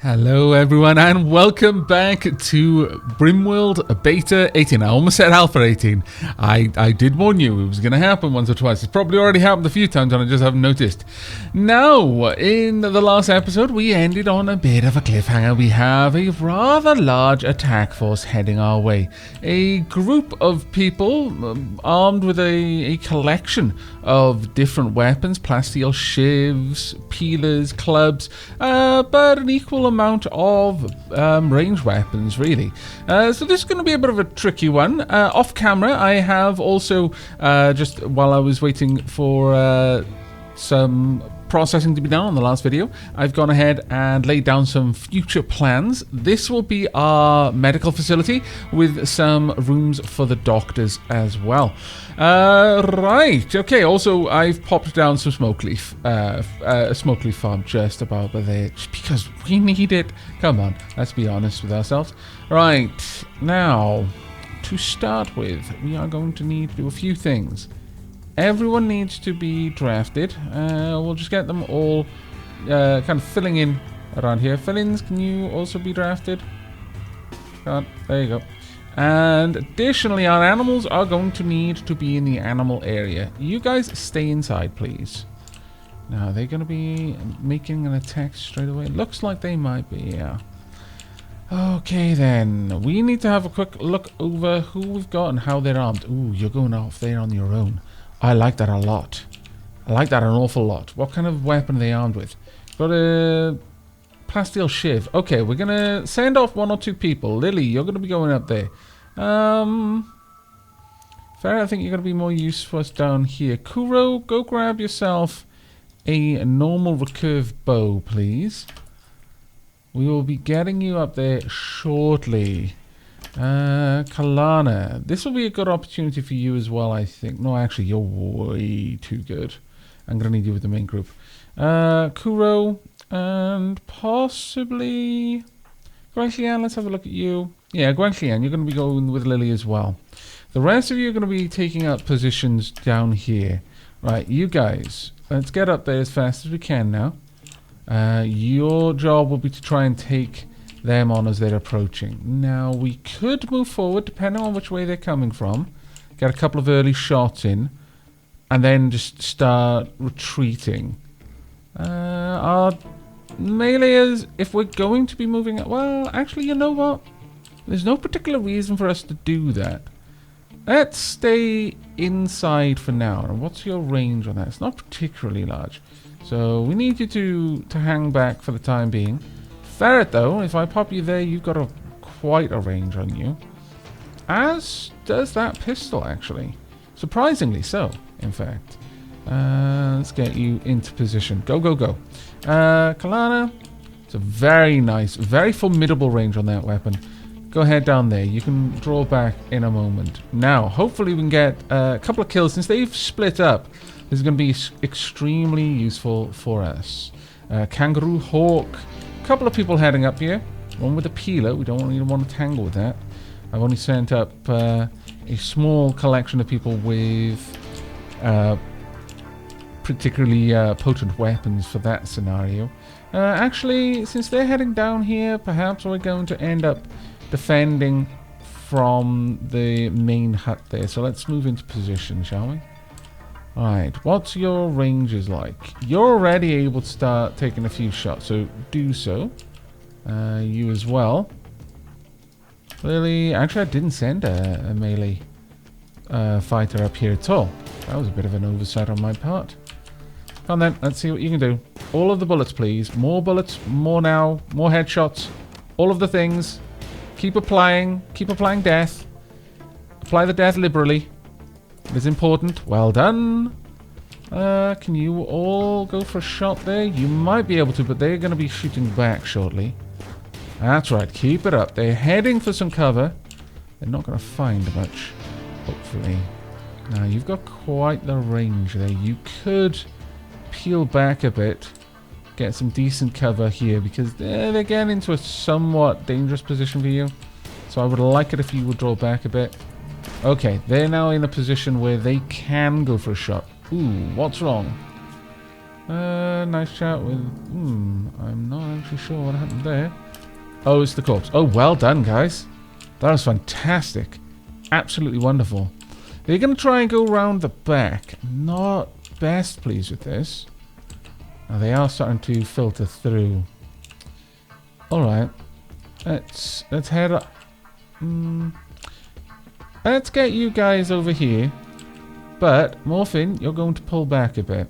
Hello everyone and welcome back to Rimworld Beta 18. I almost said Alpha 18. I did warn you it was going to happen once or twice. It's probably already happened a few times and I just haven't noticed. Now, in the last episode we ended on a bit of a cliffhanger. We have a rather large attack force heading our way. A group of people armed with a collection of different weapons, plasteel shivs, peelers, clubs, but an equal amount of ranged weapons, really. So this is going to be a bit of a tricky one. Off camera, I have also, just while I was waiting for some processing to be done on the last video, I've gone ahead and laid down some future plans. This will be our medical facility with some rooms for the doctors as well. Right, okay, also I've popped down some smoke leaf, a smoke leaf farm just about there, just because we need it. Come on, let's be honest with ourselves. Right, now, to start with, we are going to need to do a few things. Everyone needs to be drafted. We'll just get them all kind of filling in around here. Fill-ins, can you also be drafted? There you go. And additionally, our animals are going to need to be in the animal area. You guys stay inside, please. Now, are they going to be making an attack straight away? Looks like they might be, yeah. Okay, then. We need to have a quick look over who we've got and how they're armed. Ooh, you're going off there on your own. I like that a lot. I like that an awful lot. What kind of weapon are they armed with? Got a plasteel shiv. Okay, we're going to send off one or two people. Lily, you're going to be going up there. Fair, I think you're going to be more useful for us down here. Kuro, go grab yourself a normal recurve bow, please. We will be getting you up there shortly. Kalana, this will be a good opportunity for you as well, I think. No, actually, you're way too good. I'm going to need you with the main group. Kuro, and possibly Guanxian, let's have a look at you. Yeah, Guanxian, you're going to be going with Lily as well. The rest of you are going to be taking up positions down here. Right, you guys, let's get up there as fast as we can now. Your job will be to try and take them on as they're approaching. Now, we could move forward depending on which way they're coming from. Get a couple of early shots in. And then just start retreating. Our meleeers, if we're going to be moving... Well, actually, you know what? There's no particular reason for us to do that. Let's stay inside for now. And what's your range on that? It's not particularly large. So we need you to hang back for the time being. Ferret, though, if I pop you there, you've got quite a range on you. As does that pistol, actually. Surprisingly so, in fact. Let's get you into position. Go, go, go. Kalana, it's a very nice, very formidable range on that weapon. Go ahead down there. You can draw back in a moment. Now, hopefully we can get a couple of kills. Since they've split up, this is going to be extremely useful for us. Kangaroo Hawk. Couple of people heading up here. One with a peeler. We don't really want to tangle with that. I've only sent up a small collection of people with particularly potent weapons for that scenario. Actually, since they're heading down here, perhaps we're going to end up defending from the main hut there. So let's move into position, shall we? Alright, what's your ranges like? You're already able to start taking a few shots, so do so. You as well. Clearly, actually I didn't send a melee fighter up here at all. That was a bit of an oversight on my part. Come on then, let's see what you can do. All of the bullets, please. More bullets, more now, more headshots. All of the things. Keep applying death. Apply the death liberally. It is important. Well done. Can you all go for a shot there? You might be able to, but they're going to be shooting back shortly. That's right. Keep it up. They're heading for some cover. They're not going to find much, hopefully. Now, you've got quite the range there. You could peel back a bit. Get some decent cover here, because they're getting into a somewhat dangerous position for you. So I would like it if you would draw back a bit. Okay, they're now in a position where they can go for a shot. Ooh, what's wrong? Nice chat with... I'm not actually sure what happened there. Oh, it's the corpse. Oh, well done, guys. That was fantastic. Absolutely wonderful. They're going to try and go around the back. Not best pleased with this. Now, they are starting to filter through. Alright. Let's head up. Let's get you guys over here. But, Morphin, you're going to pull back a bit.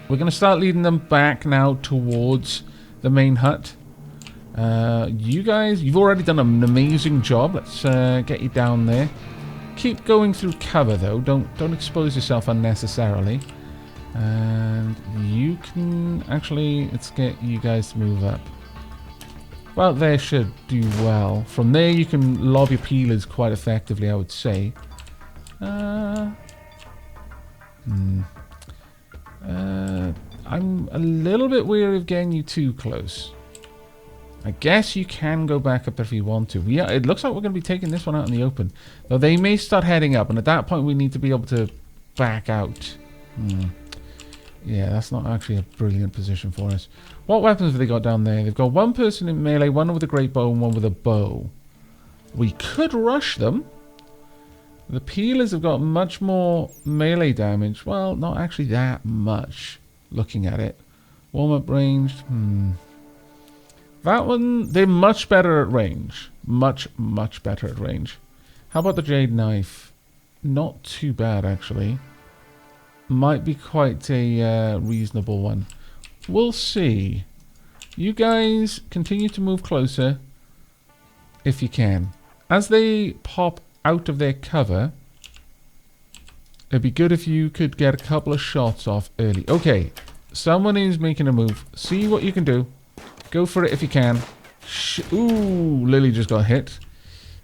We're going to start leading them back now towards the main hut. You guys, you've already done an amazing job. Let's get you down there. Keep going through cover, though. Don't expose yourself unnecessarily. And you can... Actually, let's get you guys to move up. Well, they should do well. From there, you can lob your peelers quite effectively, I would say. I'm a little bit weary of getting you too close. I guess you can go back up if you want to. Yeah, it looks like we're going to be taking this one out in the open. Though they may start heading up, and at that point we need to be able to back out. Yeah, that's not actually a brilliant position for us. What weapons have they got down there? They've got one person in melee, one with a great bow, and one with a bow. We could rush them. The peelers have got much more melee damage. Well, not actually that much, looking at it. Warm-up range. That one, they're much better at range. Much, much better at range. How about the Jade Knife? Not too bad, actually. Might be quite a reasonable one. We'll see. You guys continue to move closer if you can. As they pop out of their cover, it'd be good if you could get a couple of shots off early. Okay, someone is making a move. See what you can do. Go for it if you can. Ooh, Lily just got hit.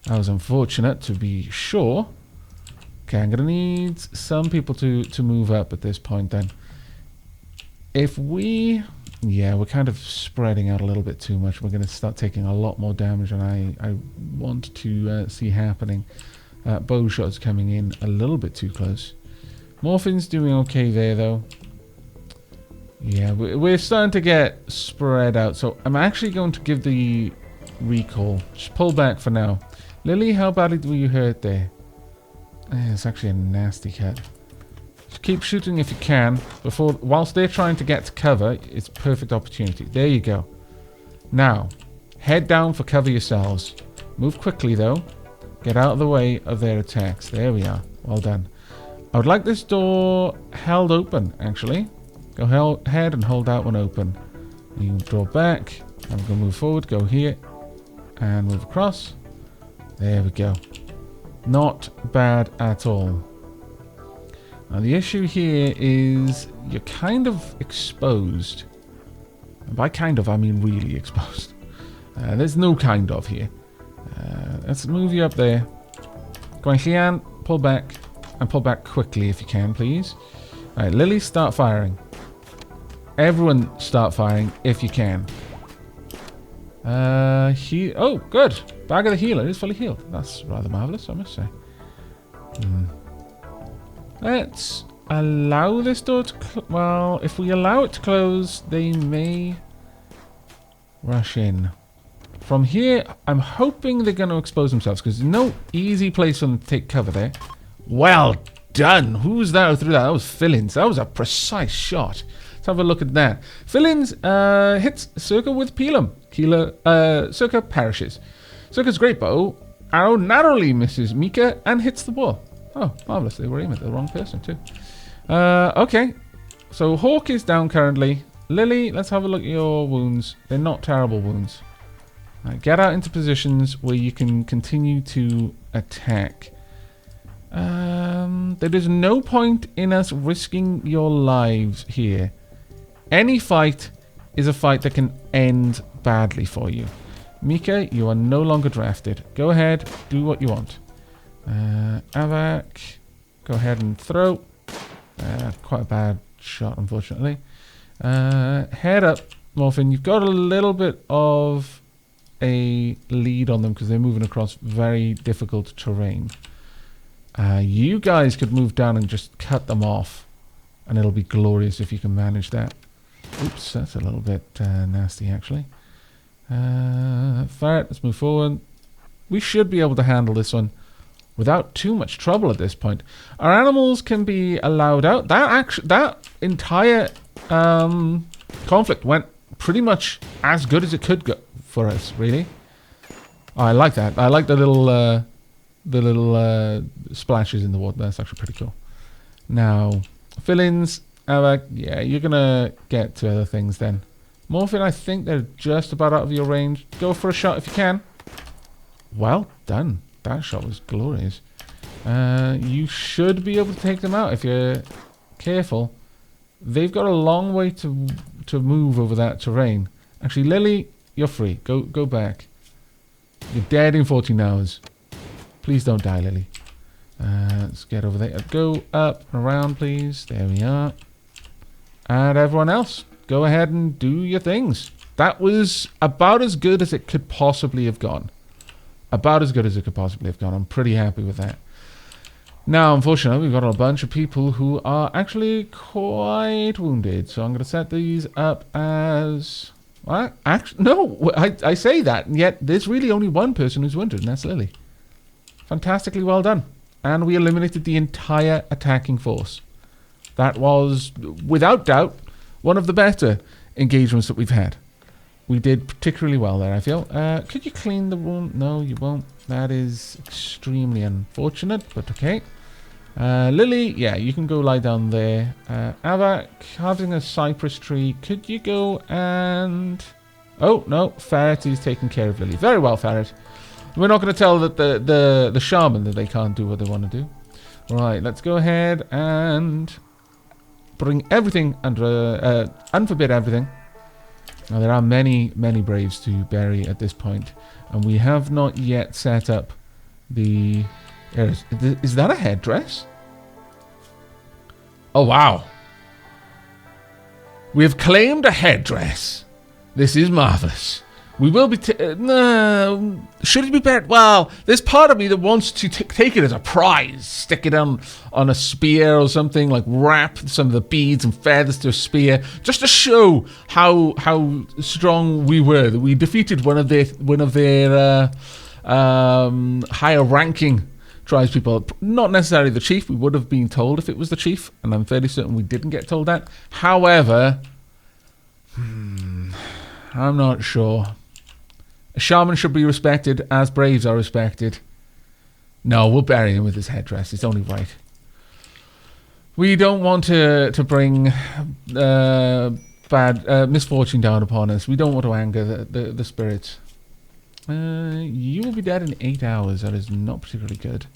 That was unfortunate, to be sure. Okay, I'm going to need some people to move up at this point then. If we... Yeah, we're kind of spreading out a little bit too much. We're going to start taking a lot more damage than I want to see happening. Bow shots coming in a little bit too close. Morphin's doing okay there, though. Yeah, we're starting to get spread out. So I'm actually going to give the recall. Just pull back for now. Lily, how badly were you hurt there? It's actually a nasty cut. Just keep shooting if you can. Whilst they're trying to get to cover, it's a perfect opportunity. There you go. Now, head down for cover yourselves. Move quickly, though. Get out of the way of their attacks. There we are. Well done. I would like this door held open, actually. Go ahead and hold that one open. You draw back. I'm going to move forward. Go here. And move across. There we go. Not bad at all. Now the issue here is you're kind of exposed. And by kind of, I mean really exposed. There's no kind of here. Let's move you up there. Go on, Xian, pull back. And pull back quickly if you can, please. Alright, Lily, start firing. Everyone start firing if you can. Oh, good. Bag of the healer is fully healed. That's rather marvellous, I must say. Let's allow this door to... Well, if we allow it to close, they may rush in. From here, I'm hoping they're going to expose themselves, because there's no easy place for them to take cover there. Well done. Who was that who threw that? That was Fillins. That was a precise shot. Let's have a look at that. Fillins hits Circa with Pelum. Circa perishes. Circa's great bow arrow narrowly misses Mika and hits the wall. Oh, marvellous. They were aiming at the wrong person too. Okay. So Hawk is down currently. Lily, let's have a look at your wounds. They're not terrible wounds. Right, get out into positions where you can continue to attack. There is no point in us risking your lives here. Any fight is a fight that can end badly for you. Mika, you are no longer drafted. Go ahead, do what you want. Aavak, go ahead and throw. Quite a bad shot, unfortunately. Head up, Morphin. You've got a little bit of a lead on them because they're moving across very difficult terrain. You guys could move down and just cut them off And it'll be glorious if you can manage that. Oops, that's a little bit nasty, actually. Ferret, let's move forward. We should be able to handle this one without too much trouble at this point. Our animals can be allowed out. That entire conflict went pretty much as good as it could go for us, really. Oh, I like that. I like the little splashes in the water. That's actually pretty cool. Now, fill-ins. Aavak, yeah, you're going to get to other things then. Morphin, I think they're just about out of your range. Go for a shot if you can. Well done. That shot was glorious. You should be able to take them out if you're careful. They've got a long way to move over that terrain. Actually, Lily, you're free. Go back. You're dead in 14 hours. Please don't die, Lily. Let's get over there. Go up and around, please. There we are. And everyone else, go ahead and do your things. That was about as good as it could possibly have gone. About as good as it could possibly have gone. I'm pretty happy with that. Now, unfortunately, we've got a bunch of people who are actually quite wounded. So I'm going to set these up as... What? No, I say that, and yet there's really only one person who's wounded, and that's Lily. Fantastically well done. And we eliminated the entire attacking force. That was, without doubt, one of the better engagements that we've had. We did particularly well there, I feel. Could you clean the room? No, you won't. That is extremely unfortunate, but okay. Lily, yeah, you can go lie down there. Aavak, having a cypress tree. Could you go and... Oh, no, Ferret is taking care of Lily. Very well, Ferret. We're not going to tell that the shaman that they can't do what they want to do. Right, let's go ahead and bring everything under... unforbid everything. Now, there are many, many braves to bury at this point, and we have not yet set up the... Is that a headdress? Oh, wow. We have claimed a headdress. This is marvelous. We will be... No. Should it be buried? Well, there's part of me that wants to take it as a prize. Stick it on a spear or something. Like wrap some of the beads and feathers to a spear. Just to show how strong we were. That we defeated one of their higher ranking tribespeople. Not necessarily the chief. We would have been told if it was the chief. And I'm fairly certain we didn't get told that. However... I'm not sure. A shaman should be respected as braves are respected. No, we'll bury him with his headdress. It's only right. We don't want to bring bad misfortune down upon us. We don't want to anger the spirits. You will be dead in 8 hours. That is not particularly good.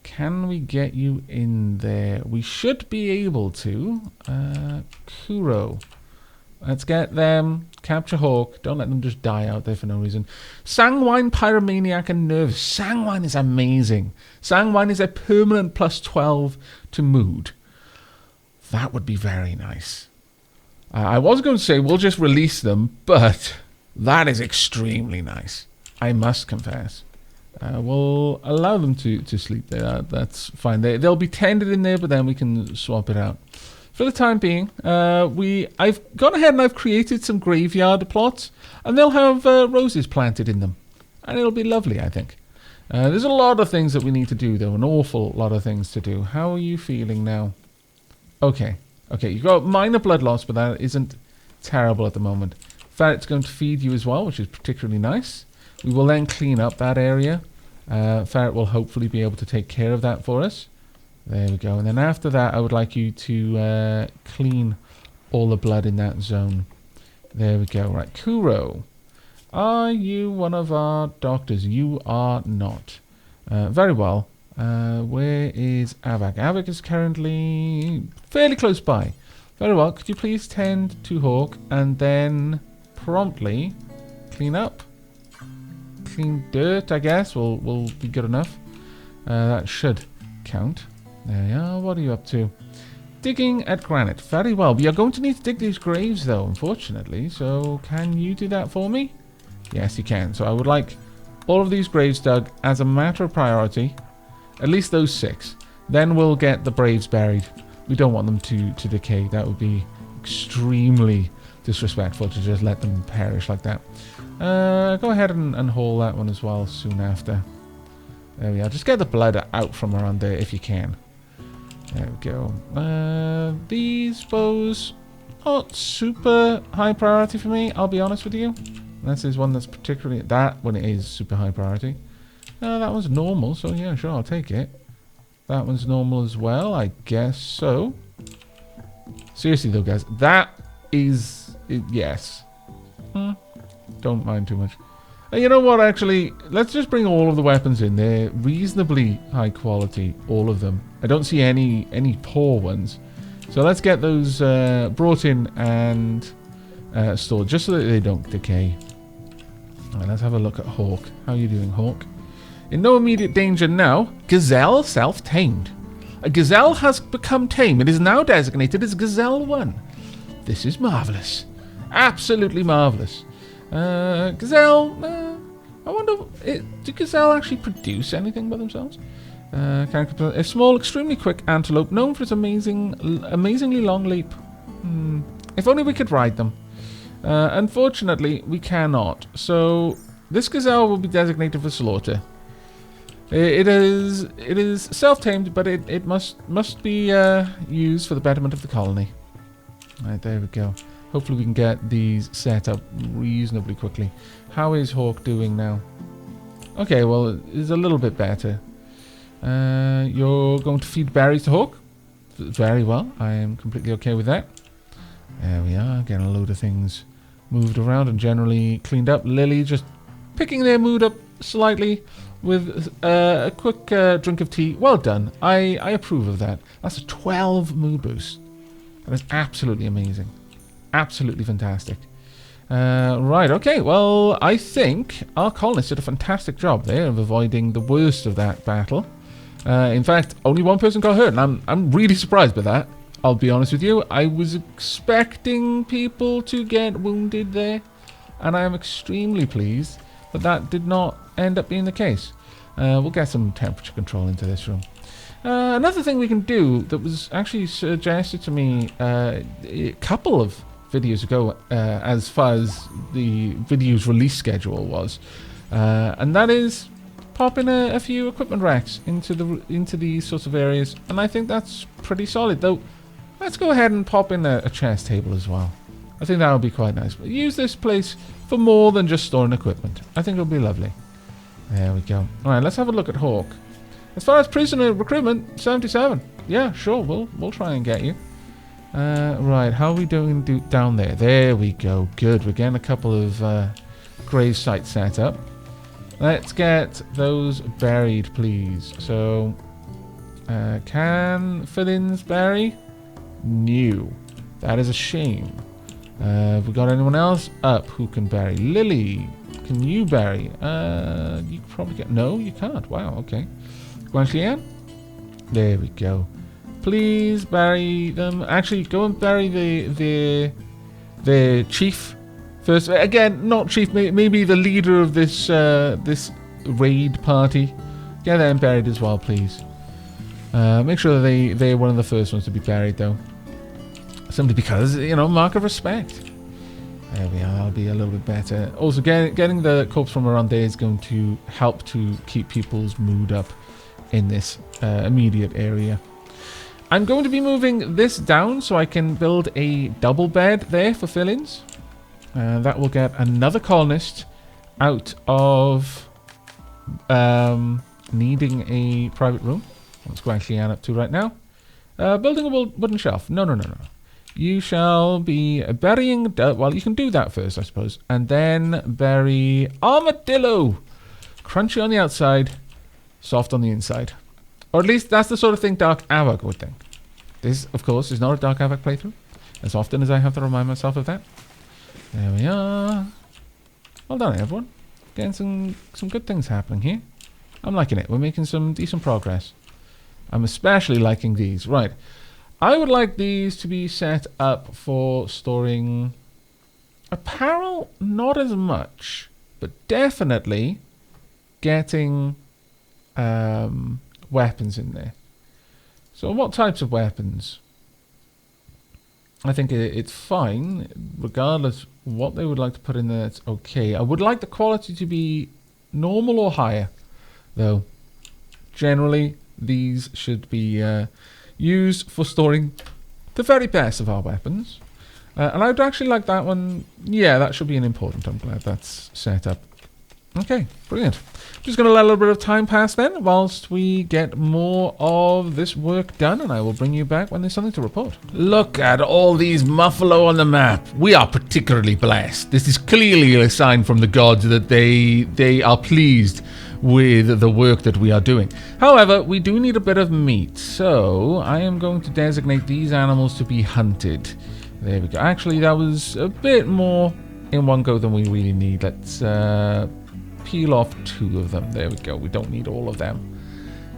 Can we get you in there? We should be able to. Kuro. Let's get them. Capture Hawk. Don't let them just die out there for no reason. Sanguine, Pyromaniac, and Nervous. Sanguine is amazing. Sanguine is a permanent +12 to mood. That would be very nice. I was going to say we'll just release them, but that is extremely nice. I must confess. We'll allow them to sleep there. That's fine. They'll be tended in there, but then we can swap it out. For the time being, I've gone ahead and I've created some graveyard plots, and they'll have roses planted in them, and it'll be lovely, I think. There's a lot of things that we need to do, though, an awful lot of things to do. How are you feeling now? Okay, you've got minor blood loss, but that isn't terrible at the moment. Ferret's going to feed you as well, which is particularly nice. We will then clean up that area. Ferret will hopefully be able to take care of that for us. There we go. And then after that, I would like you to clean all the blood in that zone. There we go. Right. Kuro, are you one of our doctors? You are not. Very well. Where is Aavak? Aavak is currently fairly close by. Very well. Could you please tend to Hawk and then promptly clean up? Clean dirt, I guess, will be good enough. That should count. There we are. What are you up to? Digging at granite. Very well. We are going to need to dig these graves, though, unfortunately. So, can you do that for me? Yes, you can. So, I would like all of these graves dug as a matter of priority. At least those 6. Then we'll get the braves buried We don't want them to decay. That would be extremely disrespectful to just let them perish like that. Go ahead and haul that one as well soon after. There we are. Just get the blood out from around there if you can. There we go. These bows aren't super high priority for me, I'll be honest with you. This is one that's particularly... That one is super high priority. That one's normal, so yeah, sure, I'll take it. That one's normal as well, I guess so. Seriously though, guys, that is... yes. Don't mind too much. You know what, actually, let's just bring all of the weapons in. They're reasonably high quality, all of them. I don't see any poor ones. So let's get those brought in and stored, just so that they don't decay. Alright, let's have a look at Hawk. How are you doing, Hawk? In no immediate danger now. Gazelle self-tamed. A gazelle has become tame. It is now designated as Gazelle 1. This is marvellous. Absolutely marvellous. Gazelle, I wonder, do gazelle actually produce anything by themselves? A small, extremely quick antelope known for its amazingly long leap. If only we could ride them. Unfortunately, we cannot. So this gazelle will be designated for slaughter. It is self-tamed, but it must be used for the betterment of the colony. Right, there we go. Hopefully we can get these set up reasonably quickly. How is Hawk doing now? Okay, well, it's a little bit better. You're going to feed berries to Hawk? Very well. I am completely okay with that. There we are. Getting a load of things moved around and generally cleaned up. Lily just picking their mood up slightly with a quick drink of tea. Well done. I approve of that. That's a 12 mood boost. That is absolutely amazing. Absolutely fantastic. Right, okay. Well, I think our colonists did a fantastic job there of avoiding the worst of that battle. In fact, only one person got hurt, and I'm really surprised by that. I'll be honest with you. I was expecting people to get wounded there, and I am extremely pleased that that did not end up being the case. We'll get some temperature control into this room. Another thing we can do that was actually suggested to me a couple of videos ago, as far as the video's release schedule was, and that is pop in a few equipment racks into these sorts of areas, and I think that's pretty solid. Though, let's go ahead and pop in a chest table as well. I think that would be quite nice. But use this place for more than just storing equipment. I think it'll be lovely. There we go. All right, let's have a look at Hawk. As far as prisoner recruitment, 77. Yeah, sure, we'll try and get you. Right, how are we doing down there? There we go. Good. We're getting a couple of grave sites set up. Let's get those buried, please. So, can fill-ins bury? No. That is a shame. Have we got anyone else up who can bury? Lily, can you bury? You probably get... No, you can't. Wow, okay. Guanxian? There we go. Please bury them. Actually, go and bury the chief first. Again, not chief. Maybe the leader of this this raid party. Get them buried as well, please. Make sure that they're one of the first ones to be buried, though. Simply because, you know, mark of respect. There we are. That'll be a little bit better. Also, getting the corpse from around there is going to help to keep people's mood up in this immediate area. I'm going to be moving this down so I can build a double bed there for fill-ins. That will get another colonist out of needing a private room. What's Guanxian up to right now? Building a wooden shelf. No. You shall be burying... well, you can do that first, I suppose. And then bury armadillo. Crunchy on the outside, soft on the inside. Or at least that's the sort of thing Dark Aavak would think. This, of course, is not a Dark Aavak playthrough. As often as I have to remind myself of that. There we are. Well done, everyone. Getting some good things happening here. I'm liking it. We're making some decent progress. I'm especially liking these. Right. I would like these to be set up for storing apparel, not as much, but definitely getting weapons in there. So what types of weapons? I think it's fine, regardless what they would like to put in there. It's okay. I would like the quality to be normal or higher, though. Generally, these should be used for storing the very best of our weapons. And I would actually like that one. Yeah, that should be an important. I'm glad that's set up. Okay, brilliant. Just going to let a little bit of time pass then, whilst we get more of this work done, and I will bring you back when there's something to report. Look at all these Muffalo on the map. We are particularly blessed. This is clearly a sign from the gods that they are pleased with the work that we are doing. However, we do need a bit of meat, so I am going to designate these animals to be hunted. There we go. Actually, that was a bit more in one go than we really need. Let's peel off 2 of them. There we go. We don't need all of them.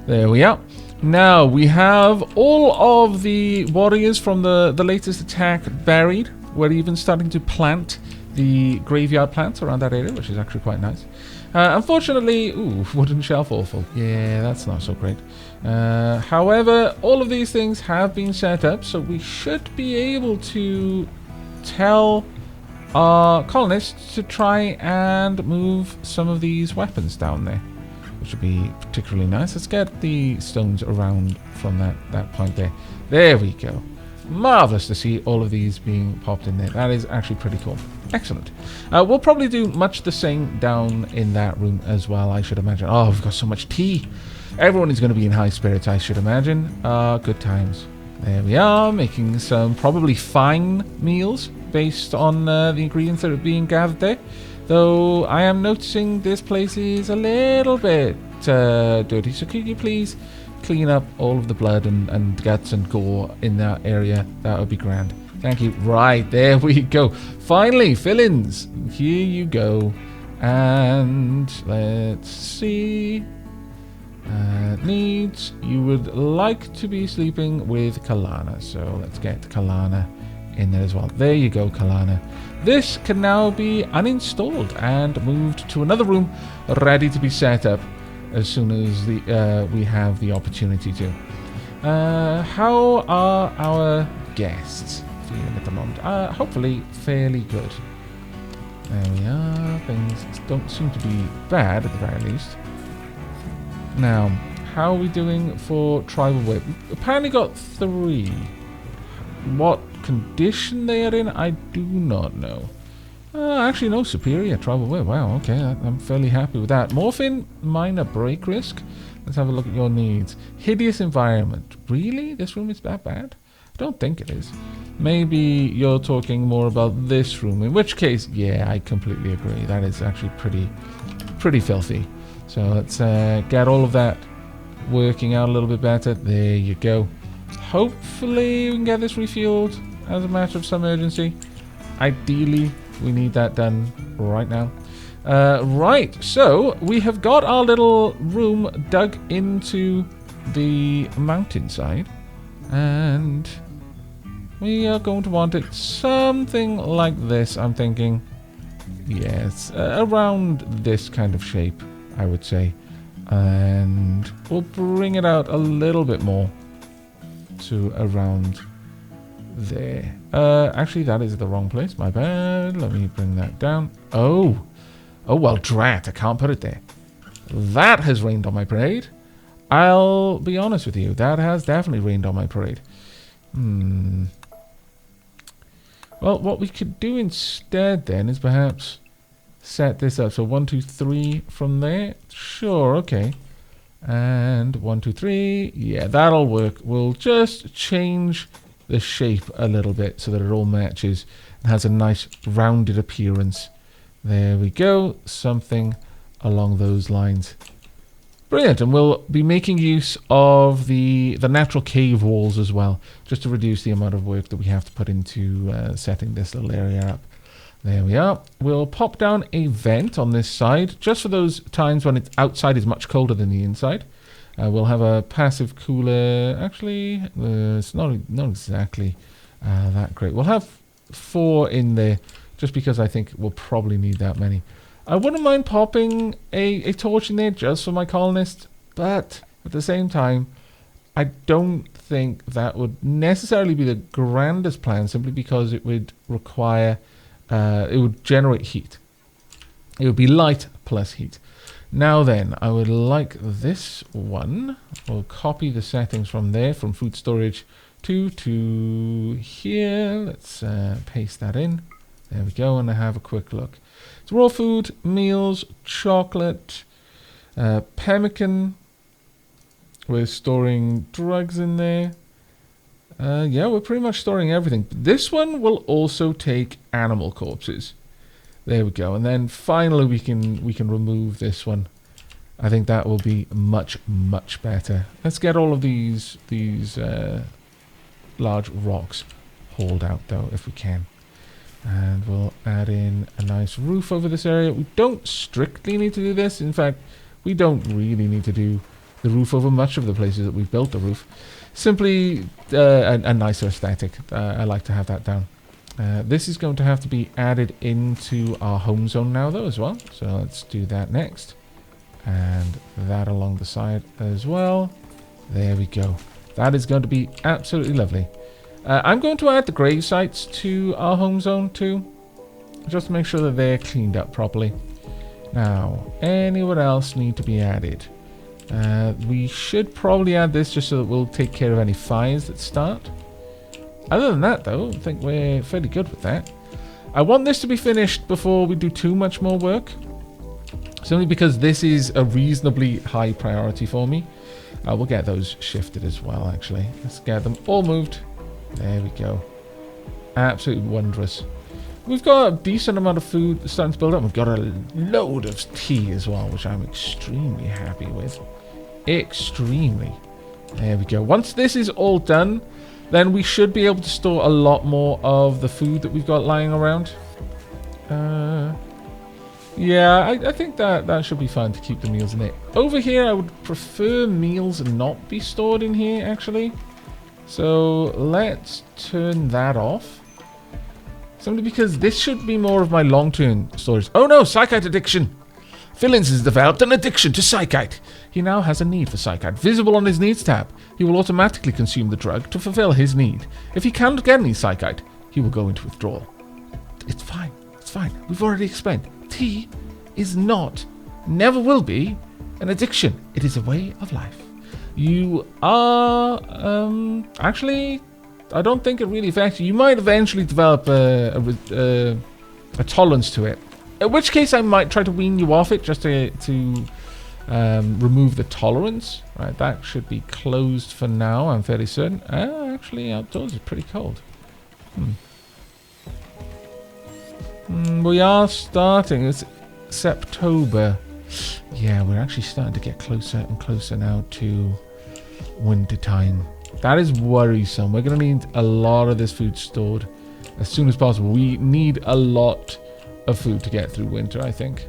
There we are. Now, we have all of the warriors from the latest attack buried. We're even starting to plant the graveyard plants around that area, which is actually quite nice. Unfortunately, wooden shelf awful. Yeah, that's not so great. However, all of these things have been set up, so we should be able to tell our colonists to try and move some of these weapons down there, which would be particularly nice. Let's get the stones around from that point there. There we go. Marvellous to see all of these being popped in there. That is actually pretty cool. Excellent. We'll probably do much the same down in that room as well, I should imagine. Oh, we've got so much tea. Everyone is going to be in high spirits, I should imagine. Good times. There we are, making some probably fine meals based on the ingredients that are being gathered there. Though I am noticing this place is a little bit dirty. So could you please clean up all of the blood and guts and gore in that area? That would be grand. Thank you. Right, there we go. Finally, fill-ins. Here you go. And let's see. Needs. You would like to be sleeping with Kalana. So let's get Kalana in there as well. There you go, Kalana. This can now be uninstalled and moved to another room, ready to be set up as soon as we have the opportunity to. How are our guests feeling at the moment? Hopefully fairly good. There we are. Things don't seem to be bad at the very least. Now, how are we doing for tribal whip? We've apparently got 3. What condition they are in, I do not know. Actually, no, superior tribal whip. Wow, okay, I'm fairly happy with that. Morphin, minor break risk. Let's have a look at your needs. Hideous environment. Really? This room is that bad? I don't think it is. Maybe you're talking more about this room, in which case, yeah, I completely agree. That is actually pretty filthy. So let's get all of that working out a little bit better. There you go. Hopefully we can get this refueled as a matter of some urgency. Ideally, we need that done right now. Right, so we have got our little room dug into the mountainside. And we are going to want it something like this, I'm thinking. Yes, around this kind of shape, I would say. And we'll bring it out a little bit more to around there. Actually, that is the wrong place. My bad. Let me bring that down. Oh, well, drat. I can't put it there. That has rained on my parade. I'll be honest with you. That has definitely rained on my parade. Well, what we could do instead then is perhaps set this up. So 1, 2, 3 from there. Sure, okay. And 1, 2, 3. Yeah, that'll work. We'll just change the shape a little bit so that it all matches and has a nice rounded appearance. There we go. Something along those lines. Brilliant. And we'll be making use of the natural cave walls as well, just to reduce the amount of work that we have to put into setting this little area up. There we are. We'll pop down a vent on this side, just for those times when it's outside is much colder than the inside. We'll have a passive cooler. Actually, it's not exactly that great. We'll have 4 in there, just because I think we'll probably need that many. I wouldn't mind popping a torch in there just for my colonists, but at the same time, I don't think that would necessarily be the grandest plan, simply because it would require, it would generate heat. It would be light plus heat. Now then, I would like this one. We'll copy the settings from there, from food storage to here. Let's paste that in. There we go, and I have a quick look. It's raw food, meals, chocolate, pemmican. We're storing drugs in there. Yeah, we're pretty much storing everything. This one will also take animal corpses. There we go. And then finally we can remove this one. I think that will be much better. Let's get all of these large rocks hauled out though, if we can. And we'll add in a nice roof over this area. We don't strictly need to do this. In fact, we don't really need to do the roof over much of the places that we've built the roof. Simply a nicer aesthetic. I like to have that down. This is going to have to be added into our home zone now though as well. So let's do that next. And that along the side as well. There we go. That is going to be absolutely lovely. I'm going to add the grave sites to our home zone too. Just to make sure that they're cleaned up properly. Now, anyone else need to be added? We should probably add this just so that we'll take care of any fires that start. Other than that though, I think we're fairly good with that. I want this to be finished before we do too much more work. Simply because this is a reasonably high priority for me. We'll get those shifted as well actually. Let's get them all moved. There we go. Absolutely wondrous. We've got a decent amount of food starting to build up. We've got a load of tea as well, which I'm extremely happy with. Extremely. There we go. Once this is all done, then we should be able to store a lot more of the food that we've got lying around. Yeah, I think that should be fine to keep the meals in there. Over here, I would prefer meals not be stored in here, actually. So let's turn that off. Simply because this should be more of my long-term storage. Oh no, Psychite addiction! Fillins has developed an addiction to Psychite. He now has a need for Psychite. Visible on his needs tab. He will automatically consume the drug to fulfill his need. If he cannot get any Psychite, he will go into withdrawal. It's fine. It's fine. We've already explained. Tea is not, never will be, an addiction. It is a way of life. You are, actually, I don't think it really affects you. You might eventually develop a tolerance to it. In which case, I might try to wean you off it just to remove the tolerance. Right, that should be closed for now, I'm fairly certain. Actually, outdoors is pretty cold. We are starting. It's September. Yeah, we're actually starting to get closer and closer now to winter time. That is worrisome. We're going to need a lot of this food stored as soon as possible. We need a lot of food to get through winter, I think.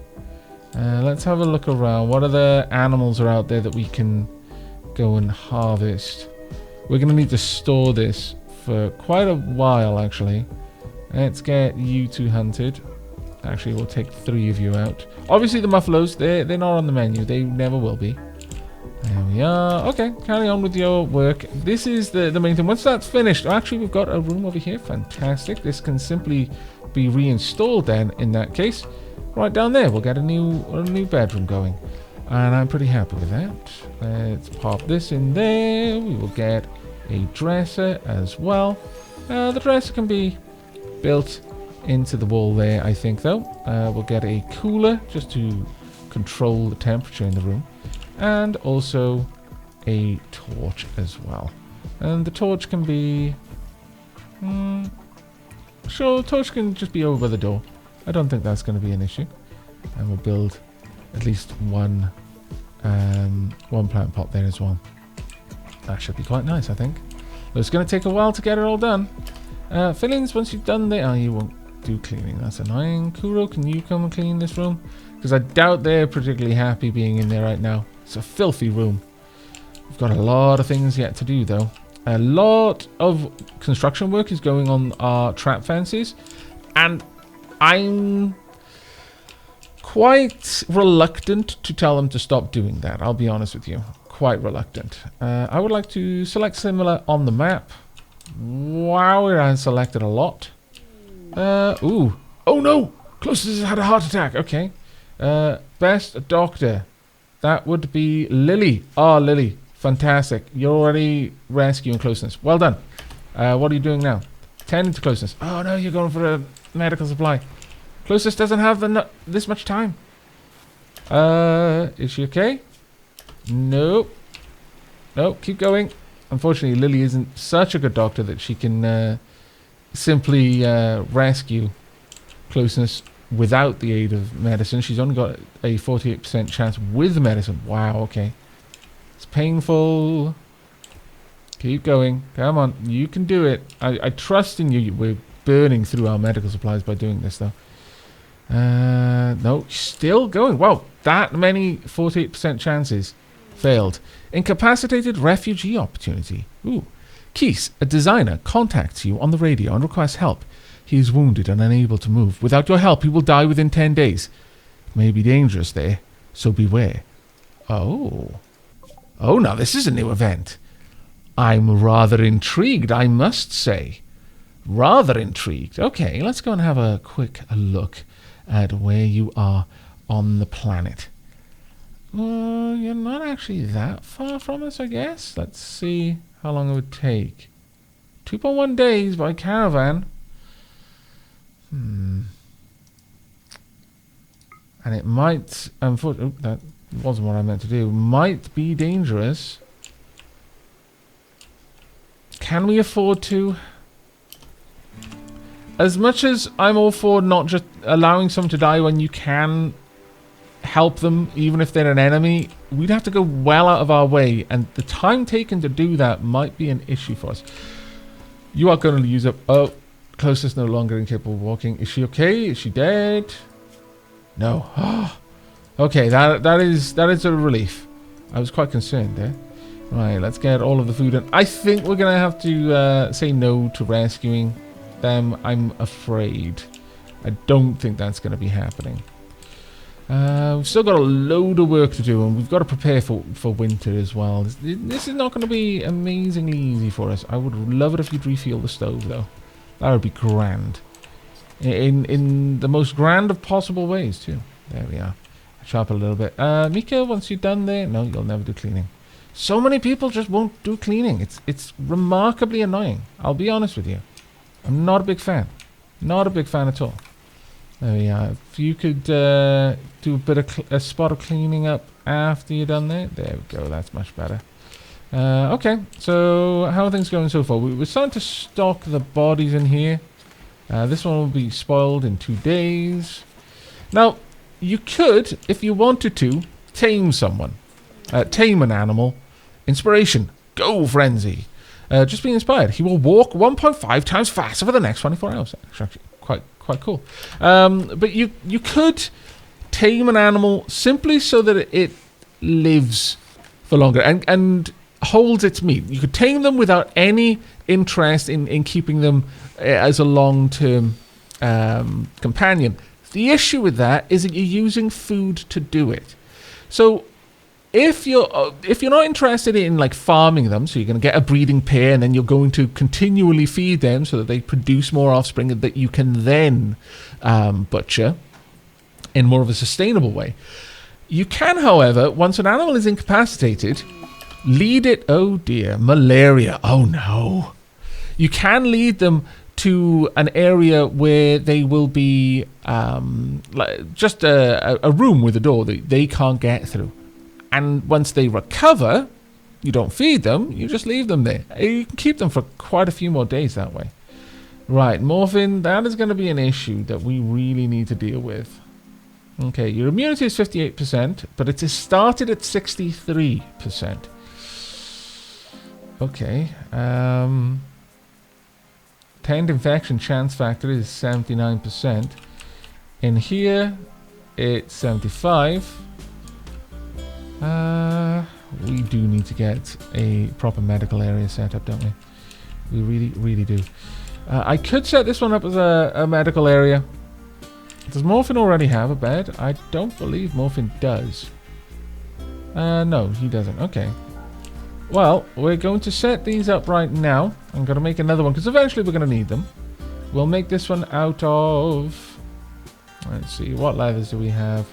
Let's have a look around. What other animals are out there that we can go and harvest? We're going to need to store this for quite a while, actually. Let's get you two hunted. Actually, we'll take 3 of you out. Obviously, the muffaloes, they're not on the menu. They never will be. There we are. Okay, carry on with your work. This is the main thing. Once that's finished, actually, we've got a room over here. Fantastic. This can simply be reinstalled then, in that case. Right down there, we'll get a new bedroom going. And I'm pretty happy with that. Let's pop this in there. We will get a dresser as well. The dresser can be built into the wall there, I think, though. We'll get a cooler just to control the temperature in the room. And also a torch as well. And the torch can be... sure, the torch can just be over by the door. I don't think that's going to be an issue. And we'll build at least one plant pot there as well. That should be quite nice, I think. But it's going to take a while to get it all done. Fillings, once you've done there... Oh, you won't do cleaning. That's annoying. Kuro, can you come and clean this room? Because I doubt they're particularly happy being in there right now. It's a filthy room. We've got a lot of things yet to do, though. A lot of construction work is going on our trap fences. And I'm quite reluctant to tell them to stop doing that. I'll be honest with you. quite reluctant. I would like to select similar on the map. Wow, it has selected a lot. Ooh. Oh no! Closest has had a heart attack. Okay. Best doctor. That would be Lily. Oh, Lily. Fantastic. You're already rescuing closeness. Well done. What are you doing now? Tending to closeness. Oh no, you're going for a medical supply. Closeness doesn't have this much time. Is she okay? Nope. Nope, keep going. Unfortunately, Lily isn't such a good doctor that she can simply rescue closeness without the aid of medicine. She's only got a 48% chance with medicine. Wow, okay. It's painful. Keep going. Come on, you can do it. I trust in you. We're burning through our medical supplies by doing this, though. No, still going. Wow, that many 48% chances. Failed. Incapacitated refugee opportunity. Ooh. Keith, a designer, contacts you on the radio and requests help. He is wounded and unable to move. Without your help, he will die within 10 days. It may be dangerous there, so beware. Oh. Oh, now this is a new event. I'm rather intrigued, I must say. Rather intrigued. Okay, let's go and have a quick look at where you are on the planet. You're not actually that far from us, I guess. Let's see how long it would take. 2.1 days by caravan. And it might, unfortunately, that wasn't what I meant to do. Might be dangerous. Can we afford to? As much as I'm all for not just allowing someone to die when you can help them, even if they're an enemy, we'd have to go well out of our way, and the time taken to do that might be an issue for us. You are going to use up... Oh, closest no longer incapable of walking. Is she okay? Is she dead? No. Okay, that is a relief. I was quite concerned there. Right, let's get all of the food in. I think we're going to have to say no to rescuing them, I'm afraid. I don't think that's going to be happening. We've still got a load of work to do, and we've got to prepare for winter as well. This is not going to be amazingly easy for us. I would love it if you'd refuel the stove, though. That would be grand. In the most grand of possible ways, too. There we are. Chop a little bit. Mika, once you're done there... No, you'll never do cleaning. So many people just won't do cleaning. It's remarkably annoying. I'll be honest with you. I'm not a big fan. Not a big fan at all. There we are. If you could do a bit of a spot of cleaning up after you're done there. There we go. That's much better. Okay. So how are things going so far? We're starting to stock the bodies in here. This one will be spoiled in 2 days. Now, you could, if you wanted to, tame someone. Tame an animal. Inspiration. Go, Frenzy. Just be inspired. He will walk 1.5 times faster for the next 24 hours. Actually, quite cool. But you could tame an animal simply so that it lives for longer and holds its meat. You could tame them without any interest in keeping them as a long-term companion. The issue with that is that you're using food to do it. So if you're not interested in like farming them, so you're going to get a breeding pair and then you're going to continually feed them so that they produce more offspring that you can then butcher in more of a sustainable way. You can, however, once an animal is incapacitated, lead it... Oh dear, malaria. Oh no. You can lead them to an area where they will be just a room with a door that they can't get through. And once they recover, you don't feed them, you just leave them there. You can keep them for quite a few more days that way. Right, Morphin, that is going to be an issue that we really need to deal with. Okay, your immunity is 58%, but it is started at 63%. Okay, Tend infection chance factor is 79%. In here, it's 75%. We do need to get a proper medical area set up, don't we? We really, really do. I could set this one up as a medical area. Does Morphin already have a bed? I don't believe Morphin does. No, he doesn't. Okay. Well, we're going to set these up right now. I'm going to make another one because eventually we're going to need them. We'll make this one out of... Let's see, what leathers do we have?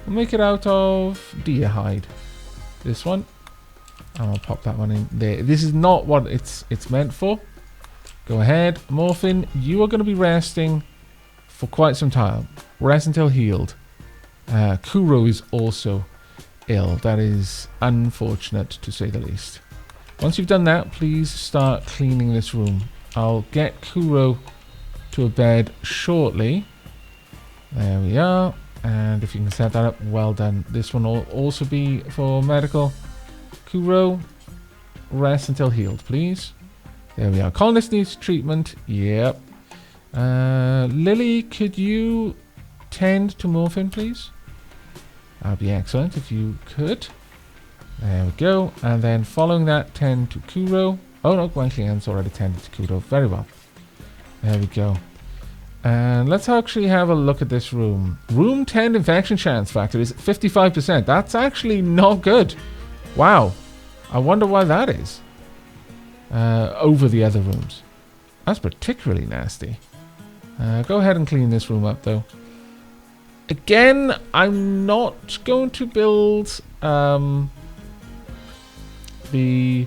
We'll make it out of deer hide. This one. And I'll pop that one in there. This is not what it's meant for. Go ahead. Morphin, you are going to be resting for quite some time. Rest until healed. Kuro is also ill. That is unfortunate, to say the least. Once you've done that, please start cleaning this room. I'll get Kuro to a bed shortly. There we are. And if you can set that up, well done. This one will also be for medical. Kuro, rest until healed, please. There we are. Colonist needs treatment. Yep. Lily, could you tend to Morphin, please? That'd be excellent if you could. There we go. And then following that, tend to Kuro. Oh no, Guanxian's already tended to Kuro. Very well. There we go. And let's actually have a look at this room. Room 10 infection chance factor is 55%. That's actually not good. Wow. I wonder why that is. Over the other rooms. That's particularly nasty. Go ahead and clean this room up though. Again, I'm not going to build the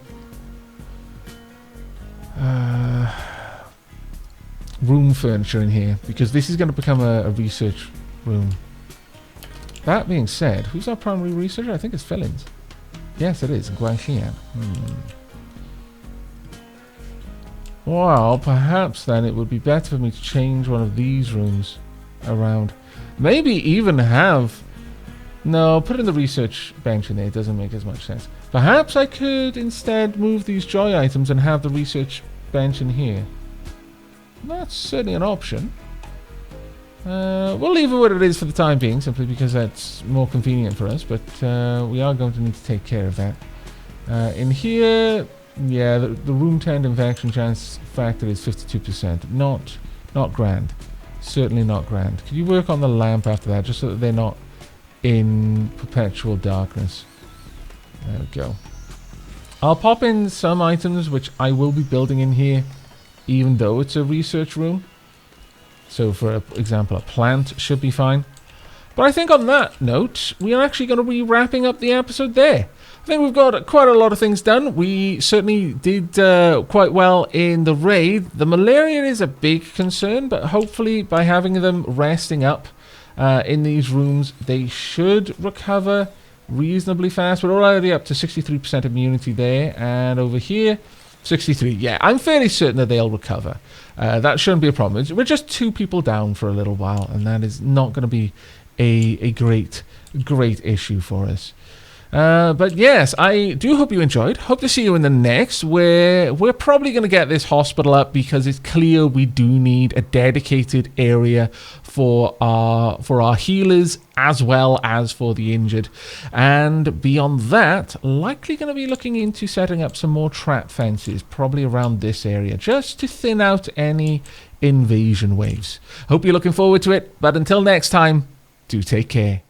room furniture in here because this is going to become a research room. That being said, who's our primary researcher? I think it's Fillins. Yes, it is. Guanxian. Well, perhaps then it would be better for me to change one of these rooms around. Maybe even have... No, put in the research bench in there. It doesn't make as much sense. Perhaps I could instead move these joy items and have the research bench in here. That's certainly an option. We'll leave it what it is for the time being, simply because that's more convenient for us. But we are going to need to take care of that. In here, yeah, the room 10 infection chance factor is 52%. Not grand. Certainly not grand. Could you work on the lamp after that, just so that they're not in perpetual darkness? There we go. I'll pop in some items which I will be building in here, even though it's a research room. So for example, a plant should be fine. But I think on that note, we are actually going to be wrapping up the episode there. I think we've got quite a lot of things done. We certainly did quite well in the raid. The malaria is a big concern, but hopefully by having them resting up in these rooms, they should recover reasonably fast. We're already up to 63% immunity there, and over here, 63. Yeah, I'm fairly certain that they'll recover. That shouldn't be a problem. We're just 2 people down for a little while, and that is not going to be a great issue for us. But yes, I do hope you enjoyed. Hope to see you in the next, where we're probably going to get this hospital up because it's clear we do need a dedicated area for our healers as well as for the injured. And beyond that, likely going to be looking into setting up some more trap fences, probably around this area, just to thin out any invasion waves. Hope you're looking forward to it, but until next time, do take care.